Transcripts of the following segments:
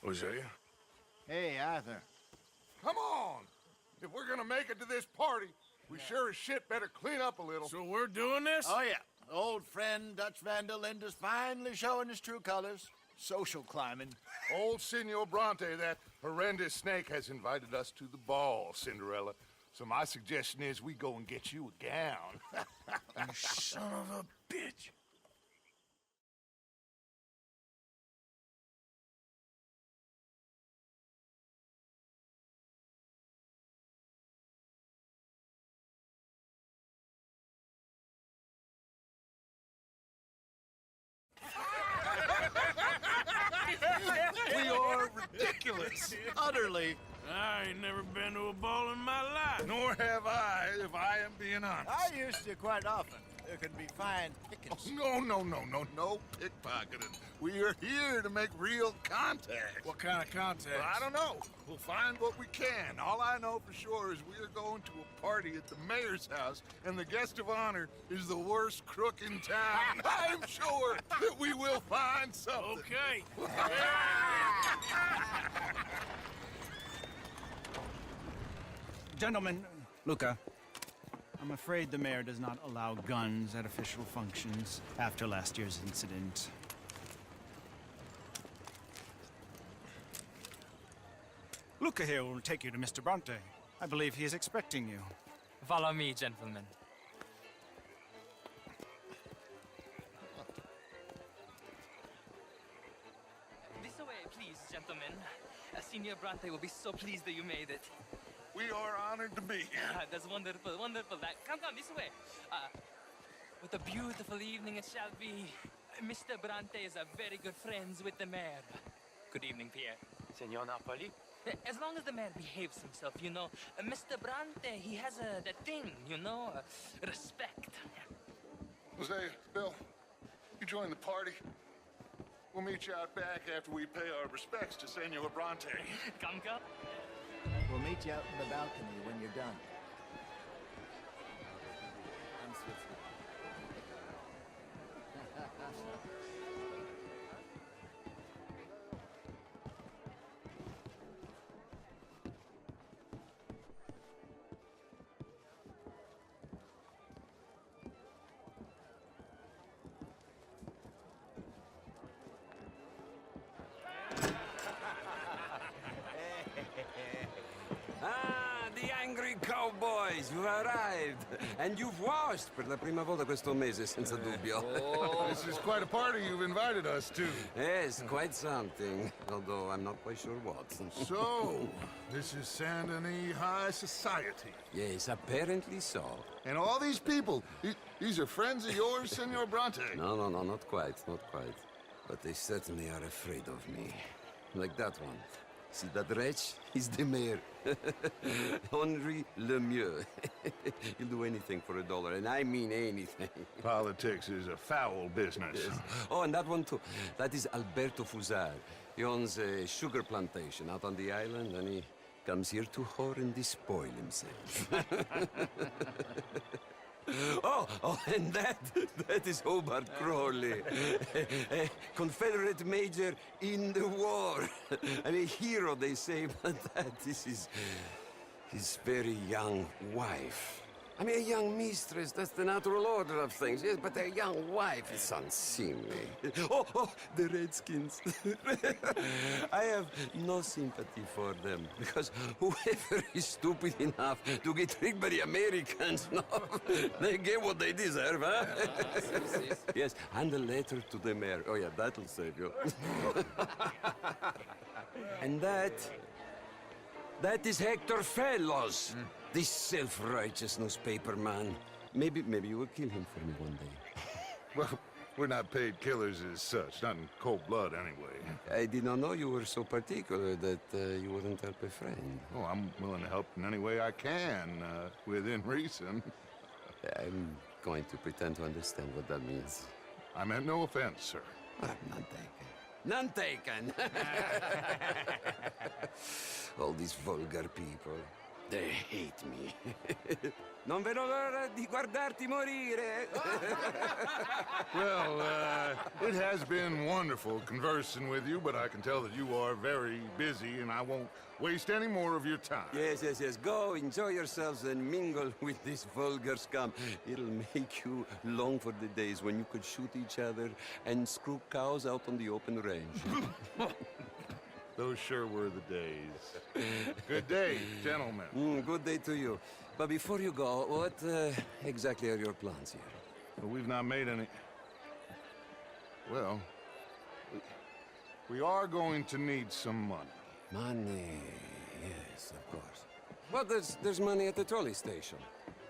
Hosea? Hey, Arthur. Come on! If we're gonna make it to this party, we sure as shit better clean up a little. So we're doing this? Oh, yeah. Old friend Dutch Van der Linde's finally showing his true colors. Social climbing. Old Senor Bronte, that horrendous snake, has invited us to the ball, Cinderella. So my suggestion is we go and get you a gown. You son of a bitch. We are ridiculous. Utterly. I ain't never been to a ball in my life. Nor have I, if I am being honest. I used to quite often. There can be fine pickings. No pickpocketing. We are here to make real contact. What kind of contact? Well, I don't know. We'll find what we can. All I know for sure is we are going to a party at the mayor's house, and the guest of honor is the worst crook in town. I'm sure that we will find something. Okay. Gentlemen, Luca, I'm afraid the mayor does not allow guns at official functions after last year's incident. Luca here will take you to Mr. Bronte. I believe he is expecting you. Follow me, gentlemen. This way, please, gentlemen. Senior Bronte will be so pleased that you made it. We are honored to be here. That's wonderful, wonderful. Come, this way. What a beautiful evening it shall be. Mr. Bronte is a very good friends with the mayor. Good evening, Pierre. Senor Napoli? As long as the mayor behaves himself, you know. Mr. Bronte, he has that thing, you know, respect. Jose, Bill, you join the party. We'll meet you out back after we pay our respects to Senor Bronte. Come. We'll meet you out in the balcony when you're done. I'm Switzerland. Ah, the angry cowboys, you've arrived. And you've washed per la prima volta questo mese, senza dubbio. This is quite a party you've invited us to. Yes, quite something. Although I'm not quite sure what. So, this is Saint Denis High Society. Yes, apparently so. And all these people, these are friends of yours, Senor Bronte? No, not quite, not quite. But they certainly are afraid of me. Like that one. See that wretch? He's the mayor. Henri Lemieux. He'll do anything for $1, and I mean anything. Politics is a foul business. Yes. Oh, and that one too. That is Alberto Fusar. He owns a sugar plantation out on the island, and he comes here to whore and despoil himself. Oh, and that is Hobart Crawley, a Confederate major in the war, and a hero, they say, but that is his very young wife. I mean, a young mistress, that's the natural order of things, yes, but a young wife is unseemly. Oh, the Redskins. I have no sympathy for them, because whoever is stupid enough to get tricked by the Americans, no, they get what they deserve, huh? Yes, and a letter to the mayor. Oh, yeah, that'll save you. And that is Hector Fellows. This self-righteous newspaper man. Maybe you will kill him for me one day. Well, we're not paid killers as such, not in cold blood anyway. I did not know you were so particular that you wouldn't help a friend. Oh, I'm willing to help in any way I can, within reason. I'm going to pretend to understand what that means. I meant no offense, sir. None taken. None taken! All these vulgar people. They hate me. Non vedo l'ora di guardarti morire. Well, it has been wonderful conversing with you, but I can tell that you are very busy, and I won't waste any more of your time. Yes, yes, yes. Go, enjoy yourselves, and mingle with this vulgar scum. It'll make you long for the days when you could shoot each other and screw cows out on the open range. Those sure were the days. Good day, gentlemen. Good day to you. But before you go, what exactly are your plans here? Well, we've not made any... Well, we are going to need some money. Money, yes, of course. Well, there's money at the trolley station.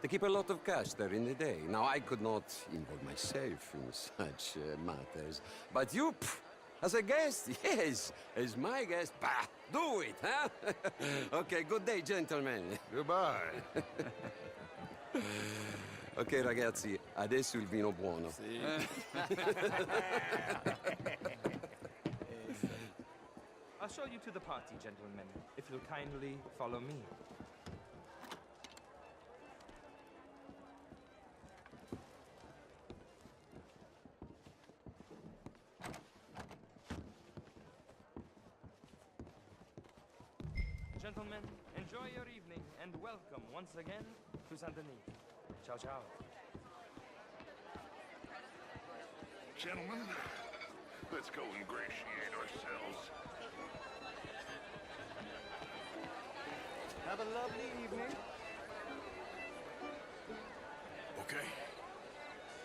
They keep a lot of cash there in the day. Now, I could not involve myself in such matters. But you, as a guest, yes, as my guest, bah, do it, huh? Okay, good day, gentlemen. Goodbye. Ok, ragazzi, adesso il vino buono. I'll show you to the party, gentlemen, if you'll kindly follow me. Gentlemen, enjoy your evening and welcome once again to Saint Denis. Ciao, ciao. Gentlemen, let's go ingratiate ourselves. Have a lovely evening. Okay?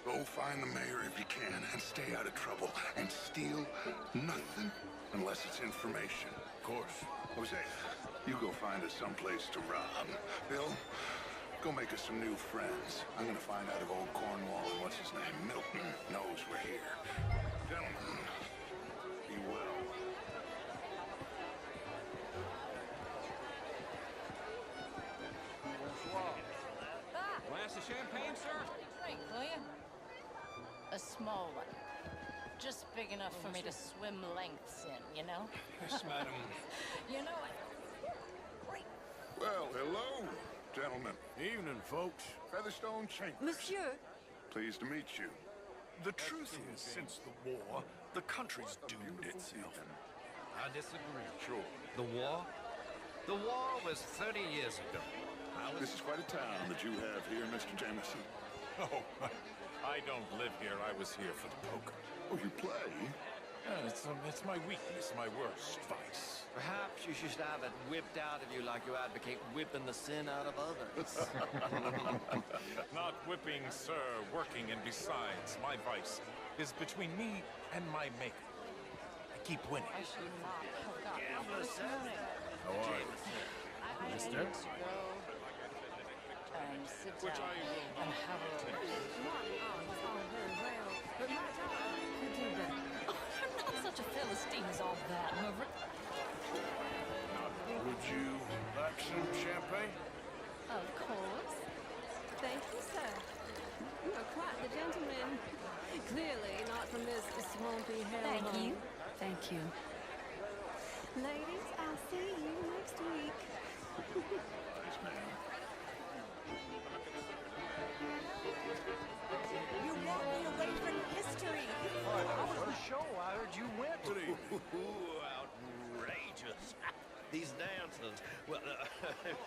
Go find the mayor if you can and stay out of trouble and steal nothing unless it's information. Of course. Jose, you go find us someplace to rob. Bill, go make us some new friends. I'm gonna find out if old Cornwall and what's his name, Milton, knows we're here. Gentlemen, be well. Glass of champagne, sir? Drink, will you? A small one. Just big enough for me to swim lengths in, you know? Yes, madam. You know it. Well, hello, gentlemen. Evening, folks. Featherstone Chambers. Monsieur, Pleased to meet you. The truth is, since the war, the country's doomed itself. I disagree. Sure. The war? The war was 30 years ago. This is quite a town that you have here, Mr. Jameson. Oh, I don't live here. I was here for the poker. Oh, you play? It's my weakness, my worst vice. Perhaps you should have it whipped out of you like you advocate whipping the sin out of others. Not whipping, sir, working, and besides, my vice is between me and my maker. I keep winning. I should not have gotten this morning. How are you? I need to go and sit down and have a look. but my dog could do better. You're not such a Philistine as all that, Maverick. Would you like some champagne? Of course. Thank you, sir. You are quite the gentleman. Clearly not from this swampy hellhole. Thank you. Thank you. Ladies, I'll see you next week. You won't be away from history. How was the show? I heard you went. Outrageous. These dances. Well,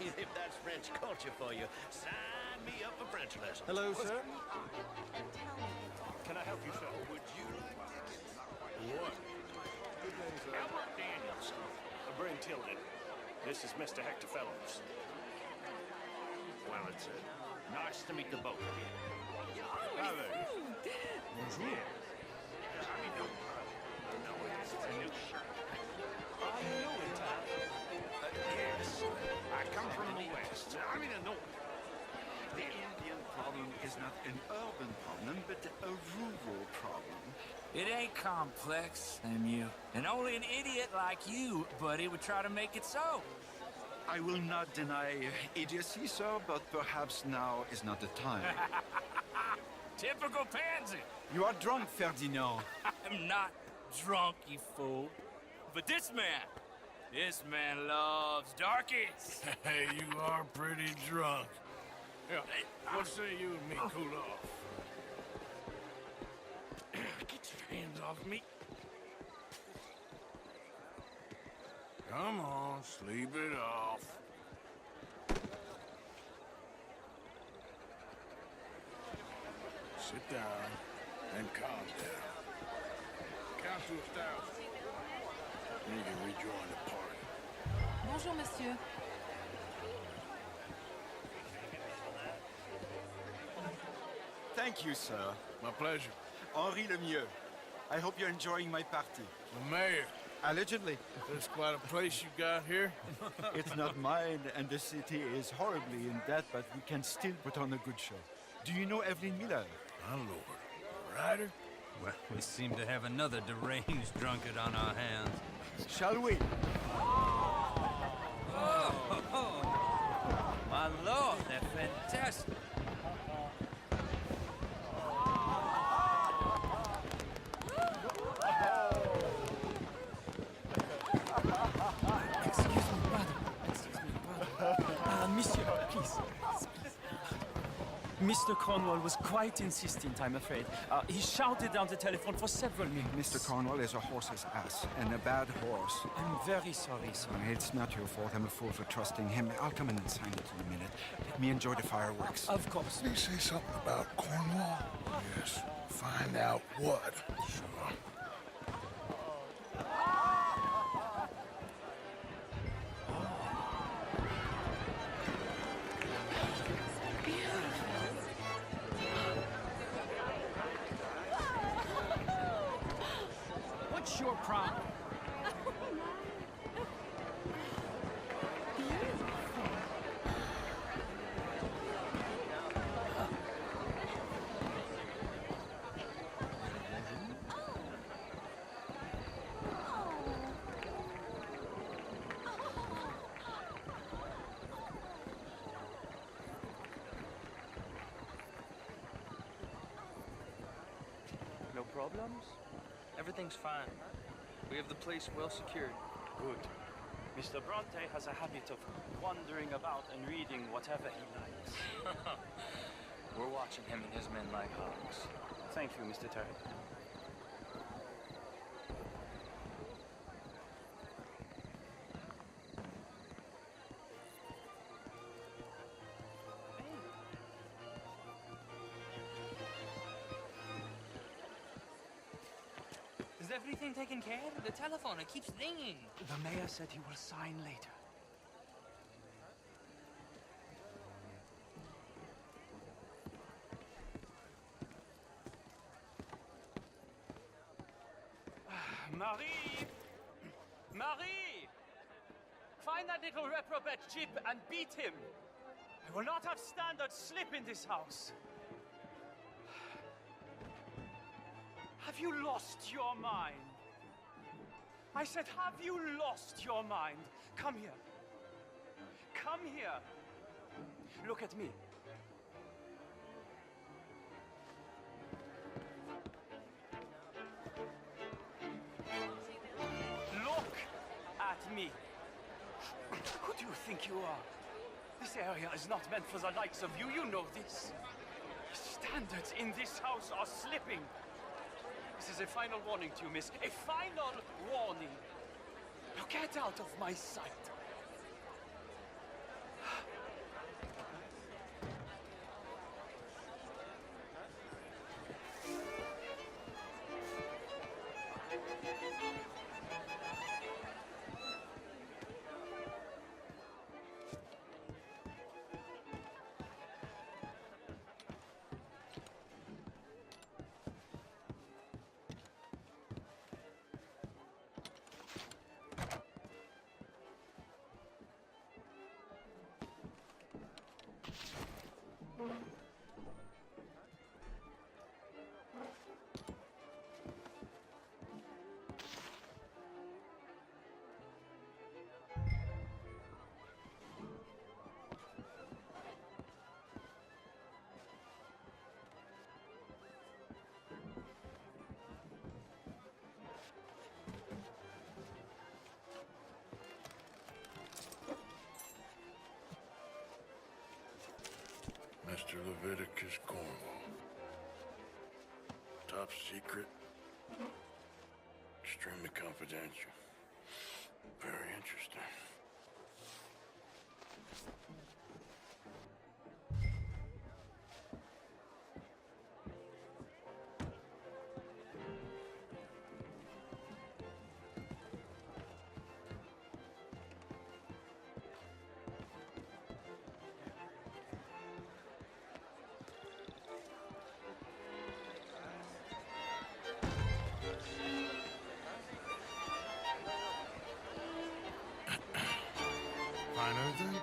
if that's French culture for you, sign me up for French lessons. Hello, sir. Can I help you, sir? Would you like tickets? What? Albert Daniels. Bryn Tilden. This is Mr. Hector Fellows. Well, it's nice to meet the both of you. How there? Bonjour. I mean, no, it's a new shirt. Are you new in town? Yes. I come from the West. I mean, the North. The Indian problem is not an urban problem, but a rural problem. It ain't complex, MU. And only an idiot like you, buddy, would try to make it so. I will not deny idiocy, sir, but perhaps now is not the time. Typical pansy. You are drunk, Ferdinand. I'm not drunk, you fool. But this man, This man loves darkies. Hey, you are pretty drunk. Yeah, what say you and me cool off? Get your hands off me. Come on, sleep it off. Sit down and calm down. Count to 1,000. Then you can rejoin the party. Bonjour, monsieur. Thank you, sir. My pleasure. Henri Lemieux. I hope you're enjoying my party. The mayor. Allegedly. That's quite a place you got here. It's not mine, and the city is horribly in debt, but we can still put on a good show. Do you know Evelyn Miller? My lord. A rider? Well, we seem to have another deranged drunkard on our hands. Shall we? Oh, my lord, they're fantastic. Monsieur, please. Mr. Cornwall was quite insistent, I'm afraid. He shouted down the telephone for several minutes. Mr. Cornwall is a horse's ass, and a bad horse. I'm very sorry, sir. It's not your fault. I'm a fool for trusting him. I'll come in and sign it in a minute. Let me enjoy the fireworks. Of course. Did he say something about Cornwall? Yes. Find out what. Sure. What's your problem? No problems? Everything's fine. We have the place well secured. Good. Mr. Bronte has a habit of wandering about and reading whatever he likes. We're watching him and his men like hawks. Thank you, Mr. Terry. Is everything taken care of? The telephone, it keeps ringing. The mayor said he will sign later. Marie! Marie! Find that little reprobate Jip and beat him. I will not have standard slip in this house. Have you lost your mind? I said, have you lost your mind? Come here. Come here. Look at me. Look at me. Who do you think you are? This area is not meant for the likes of you. You know this. Standards in this house are slipping. This is a final warning to you, miss. A final warning. Now get out of my sight. Mr. Leviticus Cornwall. Top secret. Extremely confidential. Very interesting. Find anything?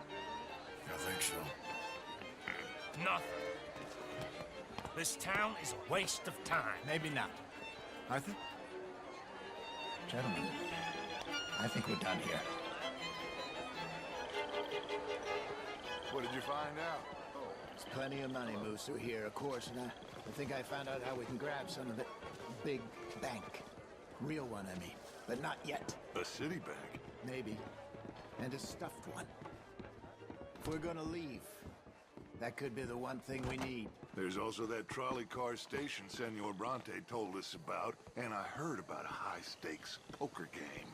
I think so. Nothing. This town is a waste of time. Maybe not. Arthur? Gentlemen, I think we're done here. What did you find out? There's plenty of money moves through here, of course, and I think I found out how we can grab some of it. Big bank. Real one, I mean. But not yet. A city bank? Maybe. And a stuffed one. If we're gonna leave, that could be the one thing we need. There's also that trolley car station Senor Bronte told us about, and I heard about a high-stakes poker game.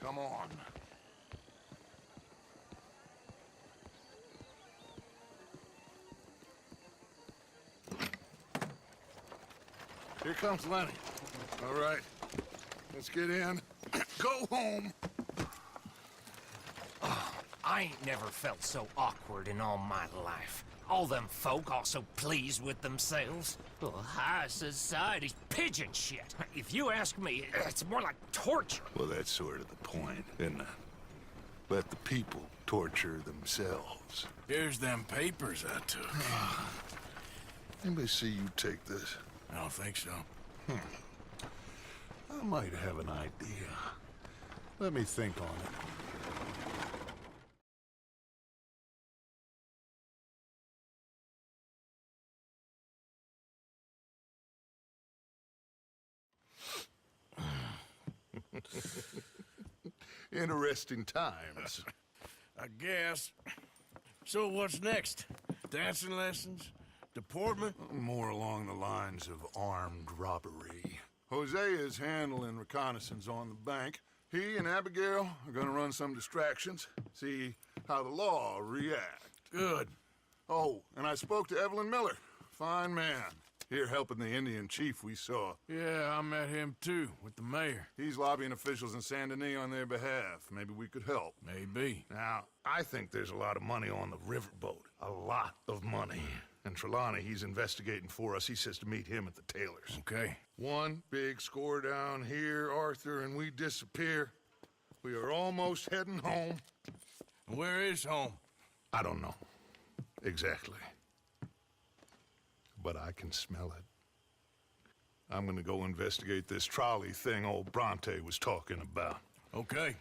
Come on. Here comes Lenny. All right, let's get in. Go home. I ain't never felt so awkward in all my life. All them folk all so pleased with themselves. Oh, high society's pigeon shit. If you ask me, it's more like torture. Well, that's sort of the point, isn't it? Let the people torture themselves. Here's them papers I took. Anybody see you take this? I don't think so. I might have an idea. Let me think on it. Interesting times. I guess. So what's next? Dancing lessons? Deportment? More along the lines of armed robbery. Hosea is handling reconnaissance on the bank. He and Abigail are gonna run some distractions, see how the law react. Good. Oh, and I spoke to Evelyn Miller. Fine man. Here helping the Indian chief we saw. Yeah, I met him too, with the mayor. He's lobbying officials in Saint Denis on their behalf. Maybe we could help. Maybe. Now, I think there's a lot of money on the riverboat. A lot of money. And Trelawney, he's investigating for us. He says to meet him at the Taylor's. Okay. One big score down here, Arthur, and we disappear. We are almost heading home. Where is home? I don't know. Exactly. But I can smell it. I'm gonna go investigate this trolley thing old Bronte was talking about. Okay.